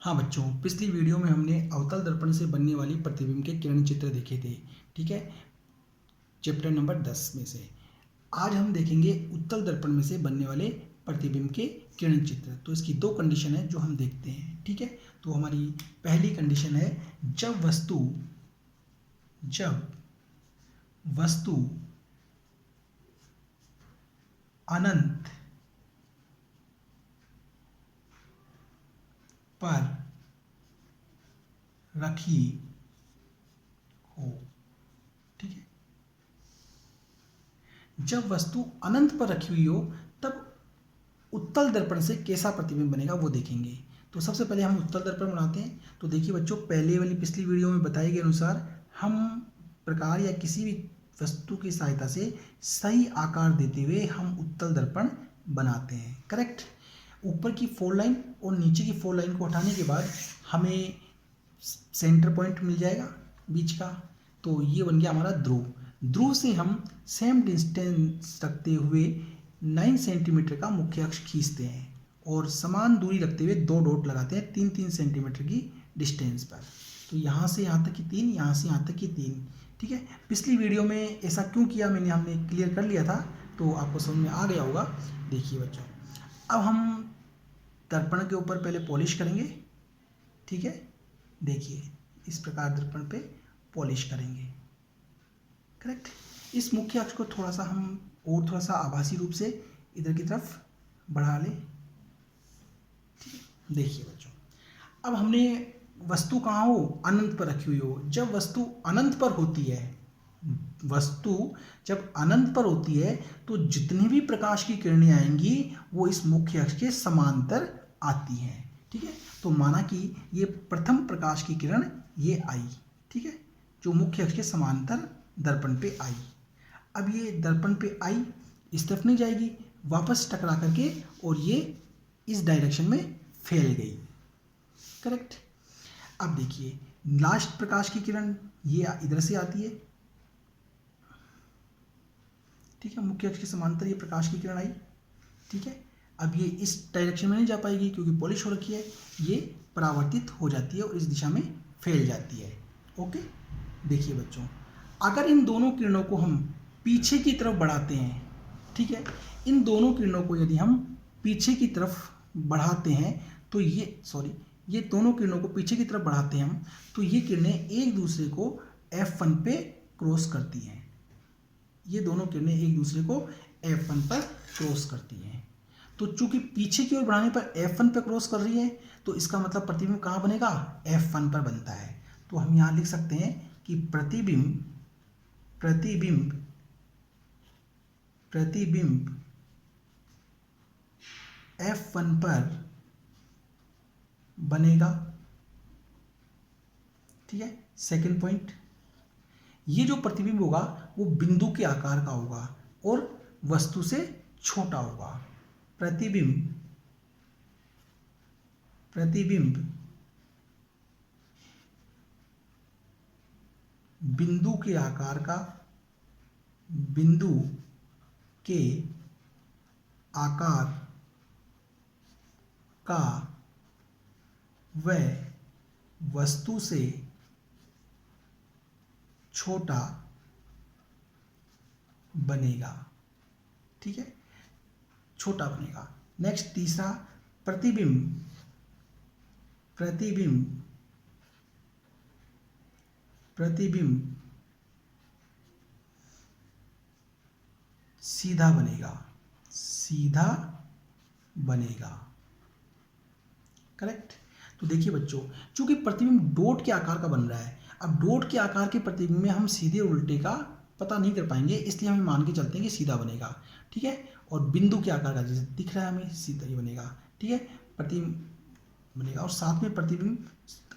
हाँ बच्चों, पिछली वीडियो में हमने अवतल दर्पण से बनने वाली प्रतिबिंब के किरण चित्र देखे थे। ठीक है, चैप्टर नंबर 10 में से आज हम देखेंगे उत्तल दर्पण में से बनने वाले प्रतिबिंब के किरण चित्र। तो इसकी दो कंडीशन है जो हम देखते हैं। ठीक है, तो हमारी पहली कंडीशन है जब वस्तु अनंत पर रखी हो। ठीक है, जब वस्तु अनंत पर रखी हुई हो तब उत्तल दर्पण से कैसा प्रतिबिंब बनेगा वो देखेंगे। तो सबसे पहले हम उत्तल दर्पण बनाते हैं। तो देखिए बच्चों, पहले वाली पिछली वीडियो में बताए गए अनुसार हम प्रकार या किसी भी वस्तु की सहायता से सही आकार देते हुए हम उत्तल दर्पण बनाते हैं। करेक्ट। ऊपर की फोर लाइन और नीचे की फोर लाइन को हटाने के बाद हमें सेंटर पॉइंट मिल जाएगा बीच का। तो ये बन गया हमारा ध्रुव। ध्रुव से हम सेम डिस्टेंस रखते हुए 9 सेंटीमीटर का मुख्य अक्ष खींचते हैं और समान दूरी रखते हुए दो डॉट लगाते हैं 3-3 सेंटीमीटर की डिस्टेंस पर। तो यहाँ से यहाँ तक की 3, यहाँ से यहाँ तक की 3। ठीक है, पिछली वीडियो में ऐसा क्यों किया हमने क्लियर कर लिया था, तो आपको समझ में आ गया होगा। देखिए बच्चों, अब हम दर्पण के ऊपर पहले पॉलिश करेंगे। ठीक है, देखिए इस प्रकार दर्पण पे पॉलिश करेंगे। करेक्ट। इस मुख्य अक्ष को थोड़ा सा हम और थोड़ा सा आभासी रूप से इधर की तरफ बढ़ा लें। ठीक है, देखिए बच्चों, अब हमने वस्तु कहाँ हो, अनंत पर रखी हुई हो। जब वस्तु अनंत पर होती है, तो जितनी भी प्रकाश की किरणें आएंगी वो इस मुख्य अक्ष के समांतर आती हैं। ठीक है, तो माना कि ये प्रथम प्रकाश की किरण ये आई। ठीक है, जो मुख्य अक्ष के समांतर दर्पण पे आई। अब ये दर्पण पे आई, इस तरफ नहीं जाएगी, वापस टकरा करके और ये इस डायरेक्शन में फैल गई। करेक्ट। अब देखिए लास्ट प्रकाश की किरण ये इधर से आती है। ठीक है, मुख्य अक्ष के समांतर ये प्रकाश की किरण आई। ठीक है, अब ये इस डायरेक्शन में नहीं जा पाएगी क्योंकि पॉलिश हो रखी है, ये परावर्तित हो जाती है और इस दिशा में फैल जाती है। ओके, देखिए बच्चों, अगर इन दोनों किरणों को हम पीछे की तरफ बढ़ाते हैं, ठीक है, इन दोनों किरणों को यदि हम पीछे की तरफ बढ़ाते हैं तो ये दोनों किरणों को पीछे की तरफ बढ़ाते हैं हम, तो ये किरणें एक दूसरे को F1 पे क्रॉस करती हैं। ये दोनों किरणें एक दूसरे को F1 पर क्रॉस करती हैं। तो चूंकि पीछे की ओर बढ़ाने पर F1 पर क्रॉस कर रही है, तो इसका मतलब प्रतिबिंब कहाँ बनेगा, F1 पर बनता है। तो हम यहाँ लिख सकते हैं कि प्रतिबिंब F1 पर बनेगा। ठीक है, सेकंड पॉइंट, ये जो प्रतिबिंब होगा वो बिंदु के आकार का होगा और वस्तु से छोटा होगा। प्रतिबिंब बिंदु के आकार का व वस्तु से छोटा बनेगा। ठीक है, छोटा बनेगा। नेक्स्ट तीसरा, प्रतिबिंब सीधा बनेगा। करेक्ट। तो देखिए बच्चों, चूंकि प्रतिबिंब डॉट के आकार का बन रहा है, अब डॉट के आकार के प्रतिबिंब में हम सीधे उल्टे का पता नहीं कर पाएंगे, इसलिए हम मान के चलते हैं कि सीधा बनेगा। ठीक है, और बिंदु के आकार का जैसे दिख रहा है हमें सीधा ही बनेगा। ठीक है, प्रतिबिंब बनेगा और साथ में प्रतिबिंब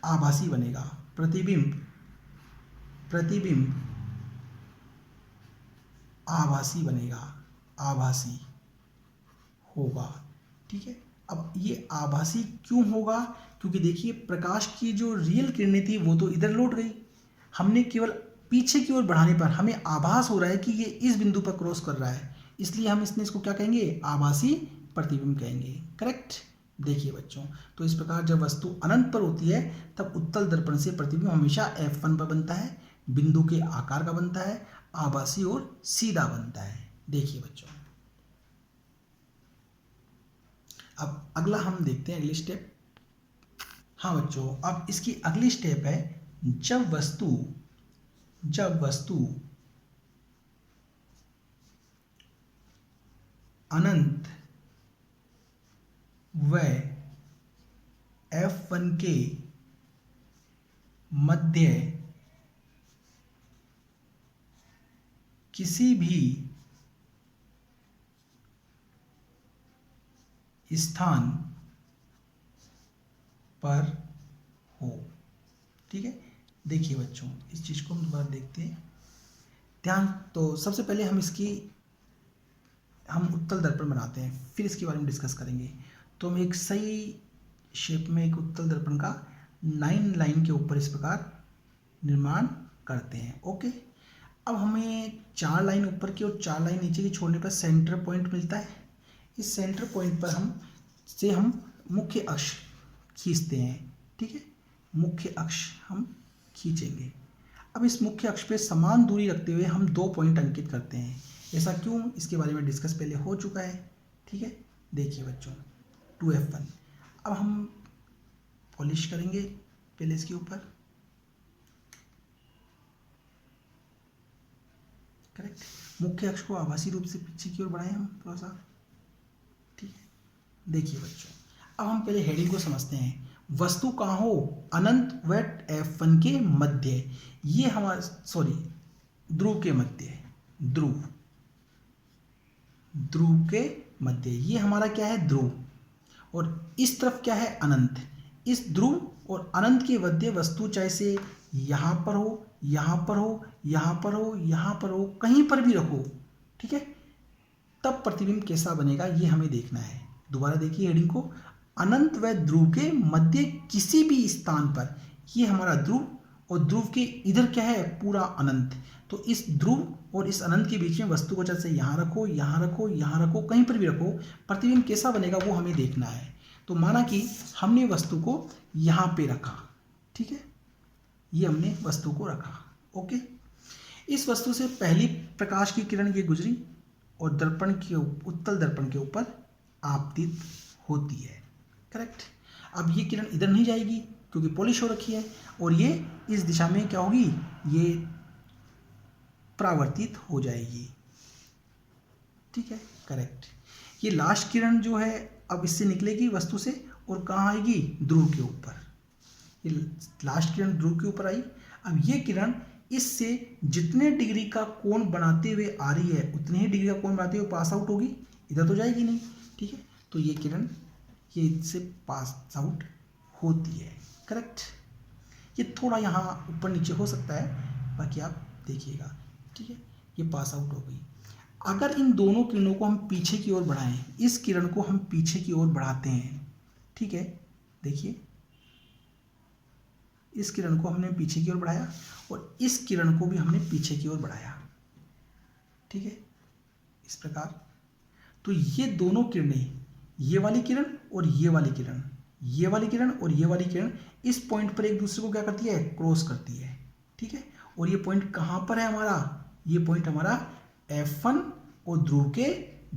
आभासी बनेगा। प्रतिबिंब आभासी बनेगा, आभासी होगा। ठीक है, अब ये आभासी क्यों होगा, क्योंकि देखिए प्रकाश की जो रियल किरणें थी वो तो इधर लौट गई, हमने केवल पीछे की ओर बढ़ाने पर हमें आभास हो रहा है कि ये इस बिंदु पर क्रॉस कर रहा है, इसलिए हम इसको क्या कहेंगे, आभासी प्रतिबिंब कहेंगे। करेक्ट। देखिए बच्चों, तो इस प्रकार जब वस्तु अनंत पर होती है तब उत्तल दर्पण से प्रतिबिंब हमेशा F1 पर बनता है, बिंदु के आकार का बनता है, आभासी और सीधा बनता है। देखिए बच्चों, अब अगला हम देखते हैं अगली स्टेप। हाँ बच्चों, अब इसकी अगली स्टेप है जब वस्तु अनंत व F1 के मध्य किसी भी स्थान पर हो। ठीक है, देखिए बच्चों, इस चीज को हम दोबारा देखते हैं ध्यान। तो सबसे पहले हम उत्तल दर्पण बनाते हैं, फिर इसके बारे में डिस्कस करेंगे। तो हम एक सही शेप में एक उत्तल दर्पण का 9 लाइन के ऊपर इस प्रकार निर्माण करते हैं। ओके, अब हमें 4 लाइन ऊपर की और 4 लाइन नीचे की छोड़ने पर सेंटर पॉइंट मिलता है। इस सेंटर पॉइंट पर हम मुख्य अक्ष खींचते हैं। ठीक है, मुख्य अक्ष हम खींचेंगे। अब इस मुख्य अक्ष पे समान दूरी रखते हुए हम 2 पॉइंट अंकित करते हैं। ऐसा क्यों, इसके बारे में डिस्कस पहले हो चुका है। ठीक है, देखिए बच्चों, 2F1। अब हम पॉलिश करेंगे पहले इसके ऊपर। करेक्ट, मुख्य अक्ष को आभासी रूप से पीछे की ओर बढ़ाएं हम थोड़ा सा। ठीक है, देखिए बच्चों, अब हम पहले हेडिंग को समझते हैं। वस्तु कहाँ हो, अनंत व F1 के मध्य। ये हमारा ध्रुव के मध्य, ध्रुव के मध्य ये हमारा क्या है, ध्रुव। और इस तरफ क्या है, अनंत। इस ध्रुव और अनंत के मध्य वस्तु चाहे से यहाँ पर हो, यहाँ पर हो, यहाँ पर हो, यहाँ पर हो, कहीं पर भी रखो। ठीक है, तब प्रतिबिंब कैसा बनेगा ये हमें देखना है। दोबारा देखिए हेडिंग को, अनंत व ध्रुव के मध्य किसी भी स्थान पर। ये हमारा ध्रुव, और ध्रुव के इधर क्या है, पूरा अनंत। तो इस ध्रुव और इस अनंत के बीच में वस्तु को जैसे यहाँ रखो, यहाँ रखो, यहाँ रखो, कहीं पर भी रखो, प्रतिबिंब कैसा बनेगा वो हमें देखना है। तो माना कि हमने वस्तु को यहाँ पे रखा। ठीक है, ये हमने वस्तु को रखा। ओके, इस वस्तु से पहली प्रकाश की किरण ये गुजरी और उत्तल दर्पण के ऊपर आपतित होती है। करेक्ट, अब ये किरण इधर नहीं जाएगी क्योंकि पॉलिश हो रखी है, और ये इस दिशा में क्या होगी, ये परावर्तित हो जाएगी। ठीक है, करेक्ट। ये लास्ट किरण जो है अब इससे निकलेगी वस्तु से और कहाँ आएगी, ध्रुव के ऊपर। ये लास्ट किरण ध्रुव के ऊपर आई। अब ये किरण इससे जितने डिग्री का कोण बनाते हुए आ रही है उतने ही डिग्री का कोण बनाते हुए पास आउट होगी, इधर तो जाएगी नहीं। ठीक है, तो ये किरण ये इससे पास आउट होती है। करेक्ट, ये थोड़ा यहाँ ऊपर नीचे हो सकता है, बाकी आप देखिएगा। ठीक है, ये पास आउट हो गई। अगर इन दोनों किरणों को हम पीछे की ओर बढ़ाएं, इस किरण को हम पीछे की ओर बढ़ाते हैं। ठीक है, देखिए, इस किरण को हमने पीछे की ओर बढ़ाया और इस किरण को भी हमने पीछे की ओर बढ़ाया। ठीक है, इस प्रकार। तो ये दोनों किरणें, ये वाली किरण और ये वाली किरण, ये वाली किरण और ये वाली किरण इस पॉइंट पर एक दूसरे को क्या करती है, क्रॉस करती है। ठीक है, और ये पॉइंट कहाँ पर है हमारा, ये पॉइंट हमारा F1 और ध्रुव के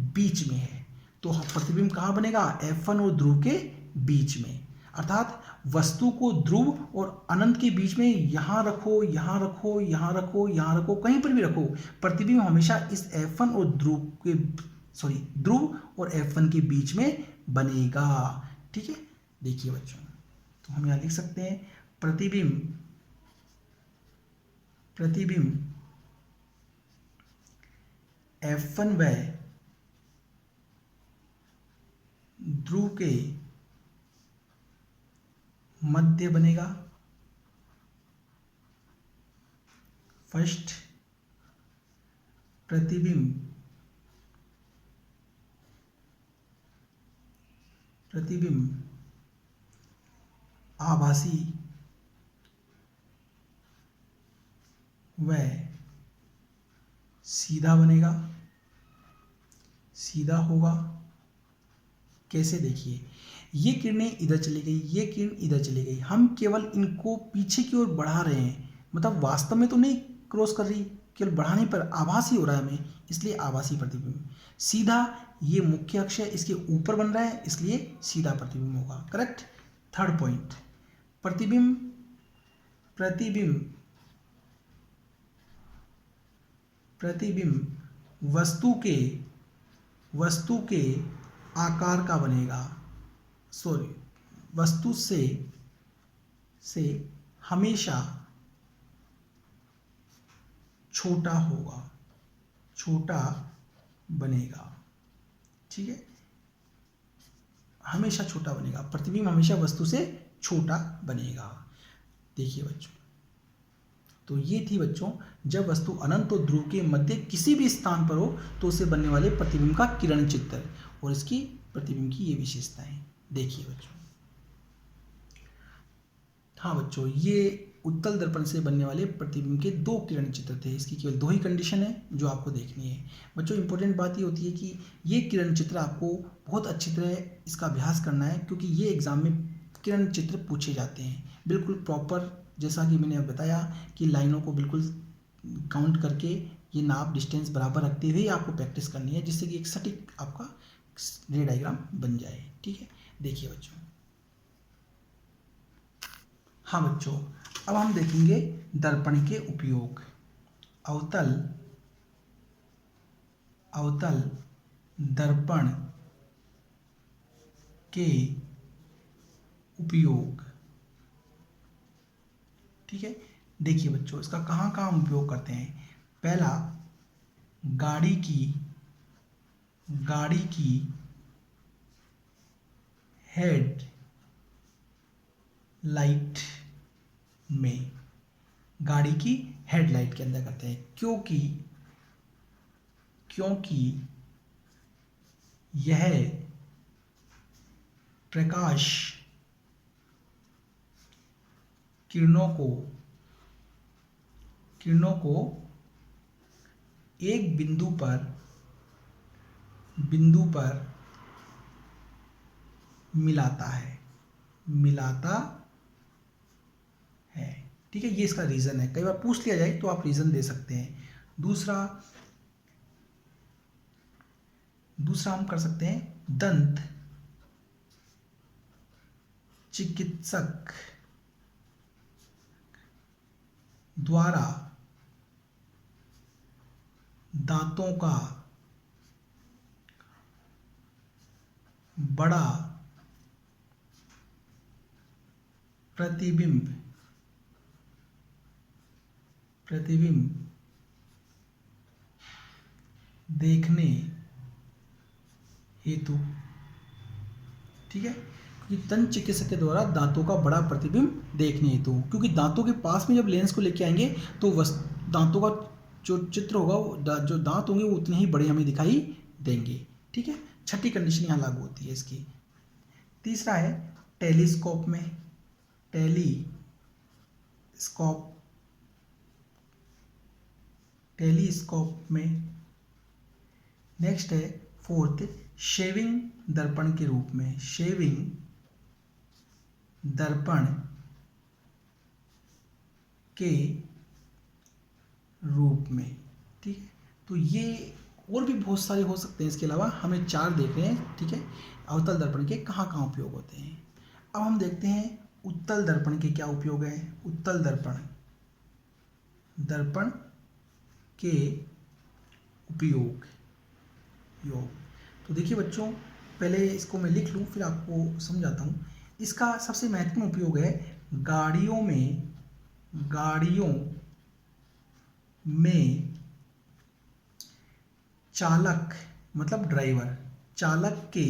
बीच में है। तो प्रतिबिंब कहाँ बनेगा, F1 और ध्रुव के बीच में। अर्थात वस्तु को ध्रुव और अनंत के बीच में यहाँ रखो, यहाँ रखो, यहाँ रखो, यहाँ रखो, कहीं पर भी रखो, प्रतिबिंब हमेशा इस F1 और ध्रुव और F1 के बीच में बनेगा। ठीक है, देखिए बच्चों, तो हम यहाँ लिख सकते हैं प्रतिबिंब F1 व ध्रुव के मध्य बनेगा। फर्स्ट, प्रतिबिंब आभासी व सीधा बनेगा, सीधा होगा। कैसे, देखिए, ये किरणें इधर चली गई, ये किरण इधर चली गई, हम केवल इनको पीछे की ओर बढ़ा रहे हैं, मतलब वास्तव में तो नहीं क्रॉस कर रही, केवल बढ़ाने पर आभासी हो रहा है हमें, इसलिए आभासी प्रतिबिंब। सीधा ये मुख्य अक्ष है, इसके ऊपर बन रहा है, इसलिए सीधा प्रतिबिंब होगा। करेक्ट। थर्ड पॉइंट, प्रतिबिंब प्रतिबिंब प्रतिबिंब वस्तु के आकार का बनेगा, सॉरी, वस्तु से हमेशा छोटा होगा, छोटा बनेगा। ठीक है, हमेशा छोटा बनेगा, प्रतिबिंब हमेशा वस्तु से छोटा बनेगा। देखिए बच्चों, तो ये थी बच्चों, जब वस्तु अनंत और ध्रुव के मध्य किसी भी स्थान पर हो तो उसे बनने वाले प्रतिबिंब का किरण चित्र और इसकी प्रतिबिंब की ये विशेषताएं। देखिए बच्चों, हाँ बच्चों, ये उत्तल दर्पण से बनने वाले प्रतिबिंब के दो किरण चित्र थे। इसकी केवल दो ही कंडीशन है जो आपको देखनी है। बच्चों इंपॉर्टेंट बात ये होती है कि ये किरण चित्र आपको बहुत अच्छी तरह इसका अभ्यास करना है, क्योंकि ये एग्जाम में किरण चित्र पूछे जाते हैं बिल्कुल प्रॉपर, जैसा कि मैंने बताया कि लाइनों को बिल्कुल काउंट करके ये नाप डिस्टेंस बराबर रखते हुए आपको प्रैक्टिस करनी है, जिससे कि एक सटीक आपका रे डायग्राम बन जाए। ठीक है, देखिए बच्चों, हाँ बच्चों, अब हम देखेंगे दर्पण के उपयोग। अवतल दर्पण के उपयोग। ठीक है, देखिए बच्चों, इसका कहाँ कहाँ हम उपयोग करते हैं। पहला, गाड़ी की हेड लाइट में, गाड़ी की हेडलाइट के अंदर करते हैं, क्योंकि यह प्रकाश किरणों को एक बिंदु पर मिलाता है। ठीक है, ये इसका रीजन है। कई बार पूछ लिया जाए तो आप रीजन दे सकते हैं। दूसरा हम कर सकते हैं, दंत चिकित्सक द्वारा दांतों का बड़ा प्रतिबिंब देखने हेतु। ठीक है, क्योंकि दंत चिकित्सक के द्वारा दांतों का बड़ा प्रतिबिंब देखने हेतु, क्योंकि दांतों के पास में जब लेंस को लेके आएंगे तो दांतों का जो चित्र होगा, वो जो दांत होंगे वो उतने ही बड़े हमें दिखाई देंगे। ठीक है, छठी कंडीशन यहाँ लागू होती है इसकी। तीसरा है टेलीस्कोप में। नेक्स्ट है फोर्थ, शेविंग दर्पण के रूप में। ठीक है, तो ये और भी बहुत सारे हो सकते हैं, इसके अलावा हमें 4 देख रहे हैं। ठीक है, अवतल दर्पण के कहाँ कहाँ उपयोग होते हैं। अब हम देखते हैं उत्तल दर्पण के क्या उपयोग है। उत्तल दर्पण के उपयोग। तो देखिए बच्चों, पहले इसको मैं लिख लूँ फिर आपको समझाता हूँ। इसका सबसे महत्वपूर्ण उपयोग है गाड़ियों में चालक मतलब ड्राइवर, चालक के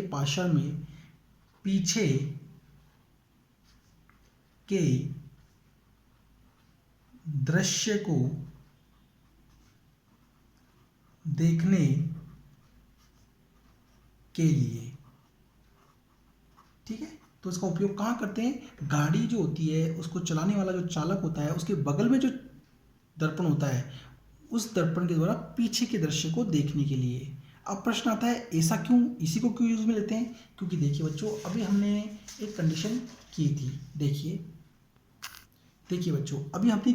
पार्श्व में पीछे के दृश्य को देखने के लिए। ठीक है, तो इसका उपयोग कहाँ करते हैं। गाड़ी जो होती है उसको चलाने वाला जो चालक होता है उसके बगल में जो दर्पण होता है उस दर्पण के द्वारा पीछे के दृश्य को देखने के लिए। अब प्रश्न आता है ऐसा क्यों, इसी को क्यों यूज में लेते हैं? क्योंकि देखिए बच्चों, अभी हमने एक कंडीशन की थी। देखिए बच्चों, अभी हमने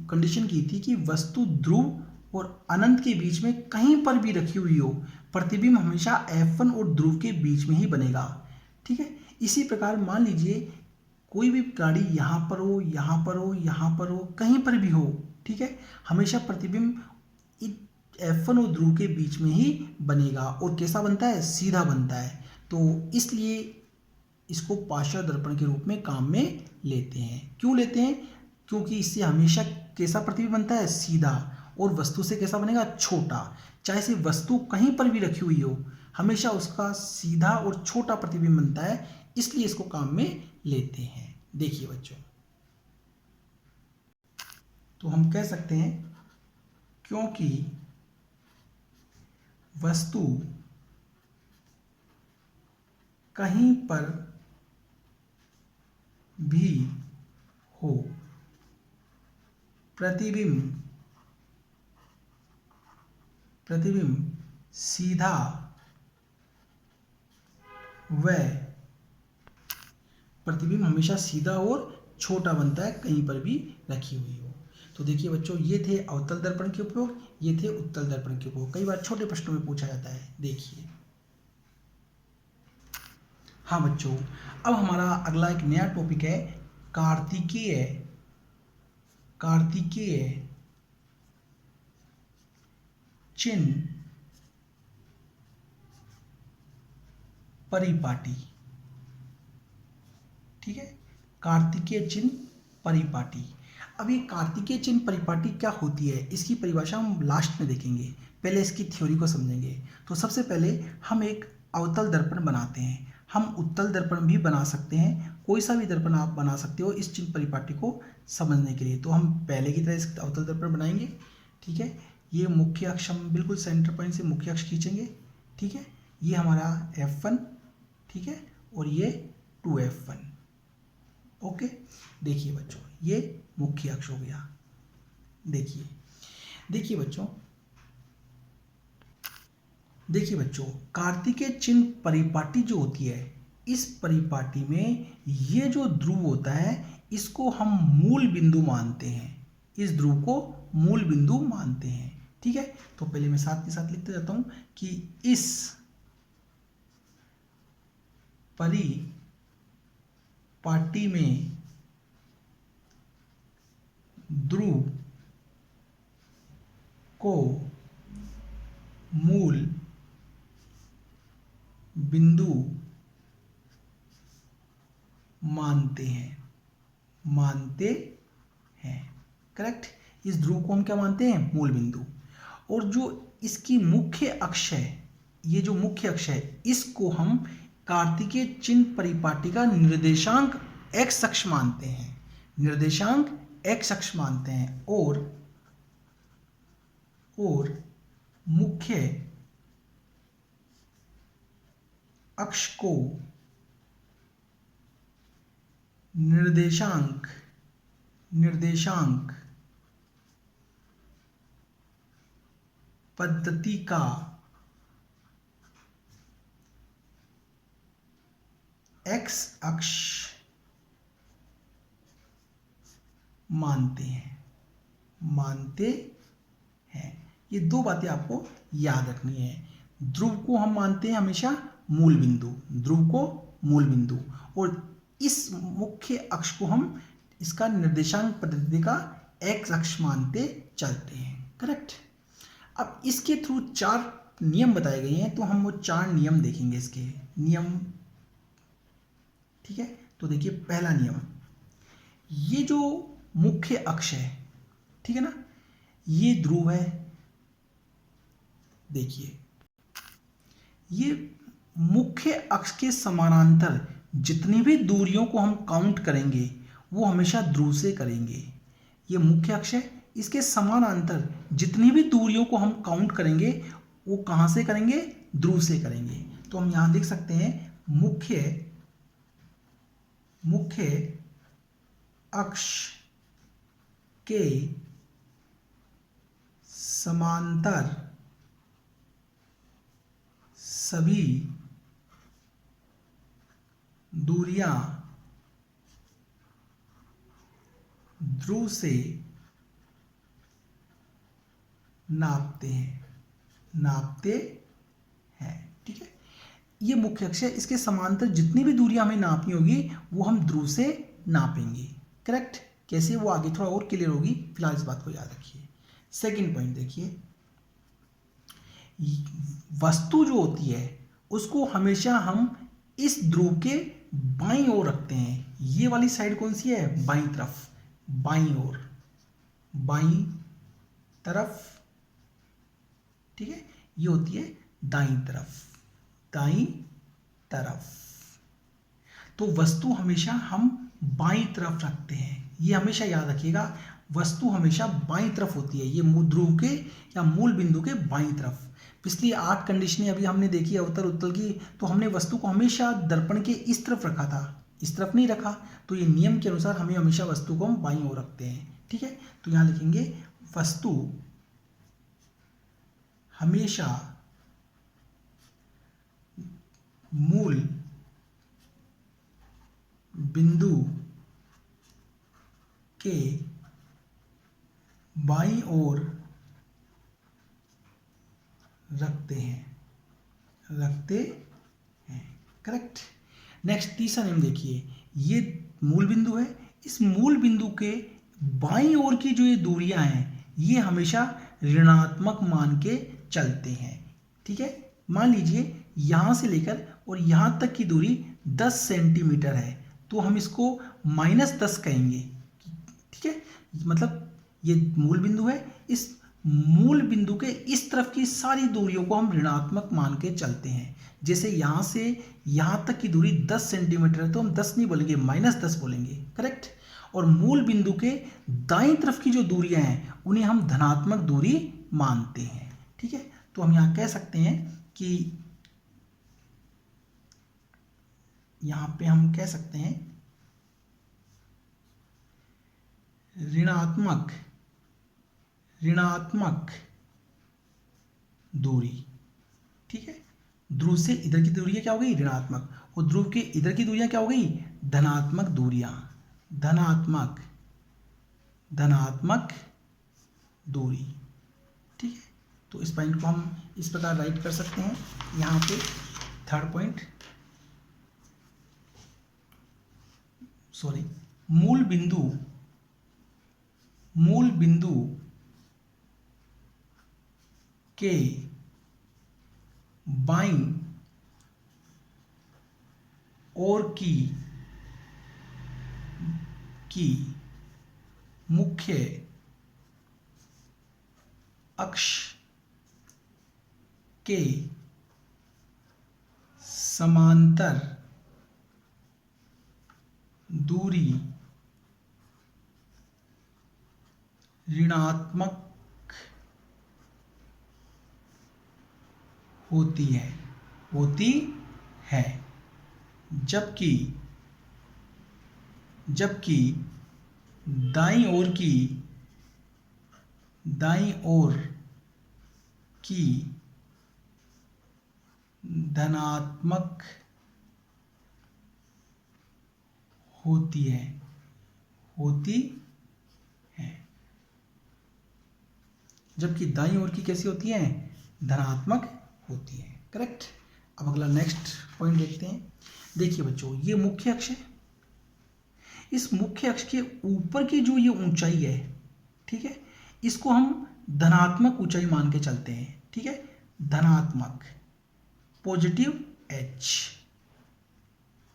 कंडीशन की थी कि वस्तु ध्रुव और अनंत के बीच में कहीं पर भी रखी हुई हो, प्रतिबिंब हमेशा F1 और ध्रुव के बीच में ही बनेगा। ठीक है, इसी प्रकार मान लीजिए कोई भी गाड़ी यहाँ पर हो, यहाँ पर हो, यहाँ पर हो, कहीं पर भी हो, ठीक है, हमेशा प्रतिबिंब F1 और ध्रुव के बीच में ही बनेगा। और कैसा बनता है? सीधा बनता है। तो इसलिए इसको पार्श्व दर्पण के रूप में काम में लेते हैं। क्यों लेते हैं? क्योंकि इससे हमेशा कैसा प्रतिबिंब बनता है? सीधा। और वस्तु से कैसा बनेगा? छोटा। चाहे से वस्तु कहीं पर भी रखी हुई हो, हमेशा उसका सीधा और छोटा प्रतिबिंब बनता है, इसलिए इसको काम में लेते हैं। देखिए बच्चों, तो हम कह सकते हैं क्योंकि वस्तु कहीं पर भी हो, प्रतिबिंब सीधा व प्रतिबिंब हमेशा सीधा और छोटा बनता है, कहीं पर भी रखी हुई हो। तो देखिए बच्चों, ये थे अवतल दर्पण के उपयोग, ये थे उत्तल दर्पण के उपयोग। कई बार छोटे प्रश्नों में पूछा जाता है। देखिए, हाँ बच्चों, अब हमारा अगला एक नया टॉपिक है कार्तिकेय चिन्ह परिपाटी। ठीक है, कार्तिकेय चिन्ह परिपाटी। अब ये कार्तिकेय चिन्ह परिपाटी क्या होती है, इसकी परिभाषा हम लास्ट में देखेंगे, पहले इसकी थ्योरी को समझेंगे। तो सबसे पहले हम एक अवतल दर्पण बनाते हैं। हम उत्तल दर्पण भी बना सकते हैं, कोई सा भी दर्पण आप बना सकते हो इस चिन्ह परिपाटी को समझने के लिए। तो हम पहले की तरह इस अवतल दर्पण बनाएंगे। ठीक है, ये मुख्य अक्ष हम बिल्कुल सेंटर पॉइंट से मुख्य अक्ष खींचेंगे। ठीक है, ये हमारा F1, ठीक है, और ये 2F1। ओके, देखिए बच्चों, ये मुख्य अक्ष हो गया। देखिए बच्चों, कार्तिकेय चिन्ह परिपाटी जो होती है, इस परिपाटी में ये जो ध्रुव होता है, इसको हम मूल बिंदु मानते हैं। इस ध्रुव को मूल बिंदु मानते हैं। ठीक है, तो पहले मैं साथ के साथ लिखते जाता हूं कि इस परिपाटी में ध्रुव को मूल बिंदु मानते हैं। करेक्ट, इस ध्रुव को हम क्या मानते हैं? मूल बिंदु। और जो इसकी मुख्य अक्ष है, ये जो मुख्य अक्ष है, इसको हम कार्तिकेय चिन्ह परिपाटी का निर्देशांक x अक्ष मानते हैं। निर्देशांक x अक्ष मानते हैं। और मुख्य अक्ष को निर्देशांक पद्धति का x अक्ष मानते हैं। ये दो बातें आपको याद रखनी है। ध्रुव को हम मानते हैं हमेशा मूल बिंदु, और इस मुख्य अक्ष को हम इसका निर्देशांक पद्धति का x अक्ष मानते चलते हैं। करेक्ट। अब इसके थ्रू 4 नियम बताए गए हैं, तो हम वो 4 नियम देखेंगे, इसके नियम। ठीक है, तो देखिए पहला नियम, ये जो मुख्य अक्ष है, ठीक है ना, ये ध्रुव है। देखिए, ये मुख्य अक्ष के समानांतर जितनी भी दूरियों को हम काउंट करेंगे, वो हमेशा ध्रुव से करेंगे। ये मुख्य अक्ष है, इसके समानांतर जितनी भी दूरियों को हम काउंट करेंगे, वो कहाँ से करेंगे? ध्रुव से करेंगे। तो हम यहाँ देख सकते हैं मुख्य अक्ष के समांतर सभी दूरियां ध्रुव से नापते हैं। ठीक है, ये मुख्य अक्ष है, इसके समांतर जितनी भी दूरियां हमें नापनी होगी वो हम ध्रुव से नापेंगे। करेक्ट, कैसे वो आगे थोड़ा और क्लियर होगी, फिलहाल इस बात को याद रखिए। सेकंड पॉइंट देखिए, वस्तु जो होती है उसको हमेशा हम इस ध्रुव के बाईं ओर रखते हैं। ये वाली साइड कौन सी है, बाईं तरफ, बाईं ओर, बाईं तरफ। ठीक है, ये होती है दाईं तरफ, दाईं तरफ। तो वस्तु हमेशा हम बाईं तरफ रखते हैं, ये हमेशा याद रखिएगा, वस्तु हमेशा बाईं तरफ होती है, ये ध्रुव के या मूल बिंदु के बाईं तरफ। पिछली 8 कंडीशनें अभी हमने देखी अवतल उत्तल की, तो हमने वस्तु को हमेशा दर्पण के इस तरफ रखा था, इस तरफ नहीं रखा। तो ये नियम के अनुसार हमें हमेशा वस्तु को हम बाईं ओर रखते हैं। ठीक है, तो यहाँ लिखेंगे वस्तु हमेशा मूल बिंदु के बाईं ओर रखते हैं। करेक्ट। नेक्स्ट तीसरा नियम देखिए, ये मूल बिंदु है, इस मूल बिंदु के बाईं ओर की जो ये दूरियां हैं ये हमेशा ऋणात्मक मान के चलते हैं। ठीक है, मान लीजिए यहां से लेकर और यहां तक की दूरी 10 सेंटीमीटर है, तो हम इसको -10 कहेंगे। ठीक है, मतलब ये मूल बिंदु है, इस मूल बिंदु के इस तरफ की सारी दूरियों को हम ऋणात्मक मान के चलते हैं। जैसे यहां से यहां तक की दूरी 10 सेंटीमीटर है, तो हम 10 नहीं बोलेंगे, -10 बोलेंगे। करेक्ट। और मूल बिंदु के दाईं तरफ की जो दूरियां हैं उन्हें हम धनात्मक दूरी मानते हैं। ठीक है, तो हम यहां कह सकते हैं कि यहां पे हम कह सकते हैं ऋणात्मक दूरी। ठीक है, ध्रुव से इधर की दूरियां क्या हो गई, ऋणात्मक, और ध्रुव के इधर की दूरियां क्या हो गई, धनात्मक दूरियां, धनात्मक दूरी। ठीक है, तो इस पॉइंट को हम इस प्रकार राइट कर सकते हैं। यहां पे थर्ड पॉइंट, मूल बिंदु के बाईं ओर की मुख्य अक्ष के समांतर दूरी ऋणात्मक होती है, जबकि दाईं ओर की धनात्मक होती है। जबकि दाईं ओर की कैसी होती है, धनात्मक होती है। करेक्ट। अब अगला नेक्स्ट पॉइंट देखते हैं। देखिए बच्चों, ये मुख्य अक्ष है, इस मुख्य अक्ष के ऊपर की जो ये ऊंचाई है, ठीक है, इसको हम धनात्मक ऊंचाई मान के चलते हैं। ठीक है, धनात्मक, पॉजिटिव h।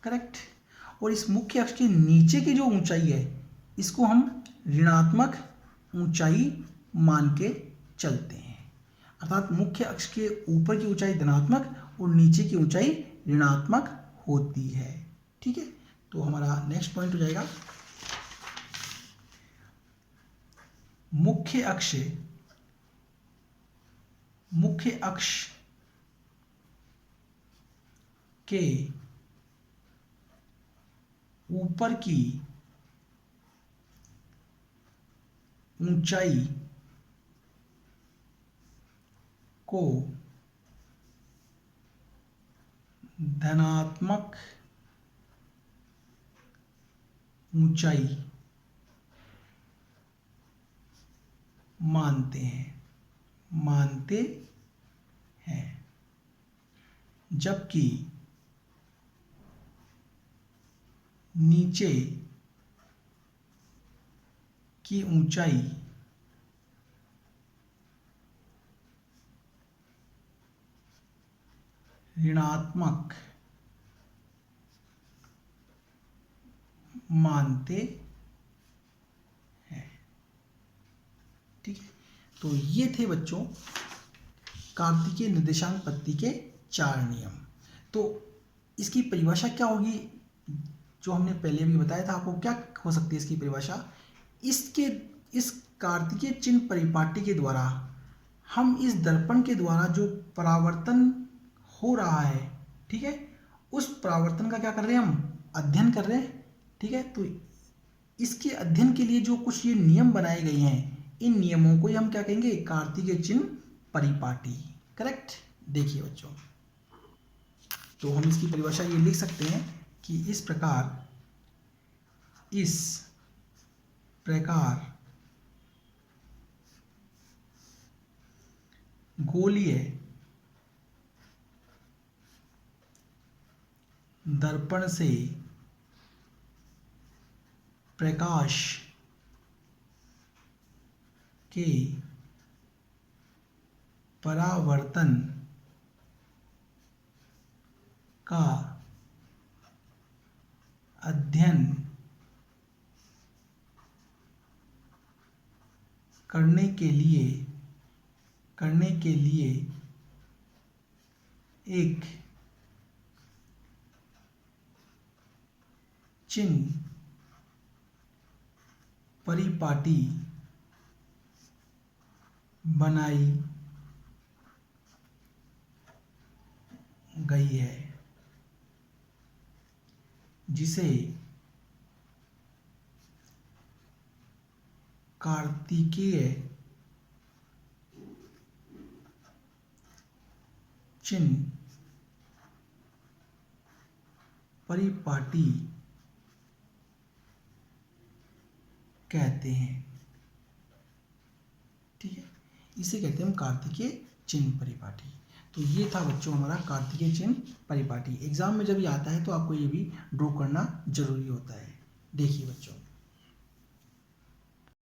करेक्ट। और इस मुख्य अक्ष के नीचे की जो ऊंचाई है इसको हम ऋणात्मक ऊंचाई मान के चलते हैं। अर्थात मुख्य अक्ष के ऊपर की ऊंचाई धनात्मक और नीचे की ऊंचाई ऋणात्मक होती है। ठीक है, तो हमारा नेक्स्ट पॉइंट हो जाएगा मुख्य अक्ष के ऊपर की ऊंचाई को धनात्मक ऊंचाई मानते हैं, जबकि नीचे की ऊंचाई ऋणात्मक मानते हैं। ठीक है, तो ये थे बच्चों कार्तिकीय निर्देशांक पद्धति के 4 नियम। तो इसकी परिभाषा क्या होगी, जो हमने पहले भी बताया था आपको, क्या हो सकती है इसकी परिभाषा। इस कार्तिकीय चिन्ह परिपाटी के द्वारा हम इस दर्पण के द्वारा जो परावर्तन हो रहा है, ठीक है, उस परावर्तन का क्या कर रहे हैं, हम अध्ययन कर रहे हैं। ठीक है, तो इसके अध्ययन के लिए जो कुछ ये नियम बनाए गए हैं, इन नियमों को हम क्या कहेंगे, कार्तिकीय चिन्ह परिपाटी। करेक्ट। देखिए बच्चों, तो हम इसकी परिभाषा ये लिख सकते हैं कि इस प्रकार गोलीय दर्पण से प्रकाश के परावर्तन का अध्ययन करने के लिए एक चिन्ह परिपाटी बनाई गई है, जिसे कार्तिकीय चिन्ह परिपाटी कहते हैं। ठीक है, इसे कहते हैं हम कार्तिकीय चिन्ह परिपाटी। तो ये था बच्चों हमारा कार्तिकीय चिन्ह परिपाटी। एग्जाम में जब ये आता है तो आपको ये भी ड्रॉ करना जरूरी होता है। देखिए बच्चों,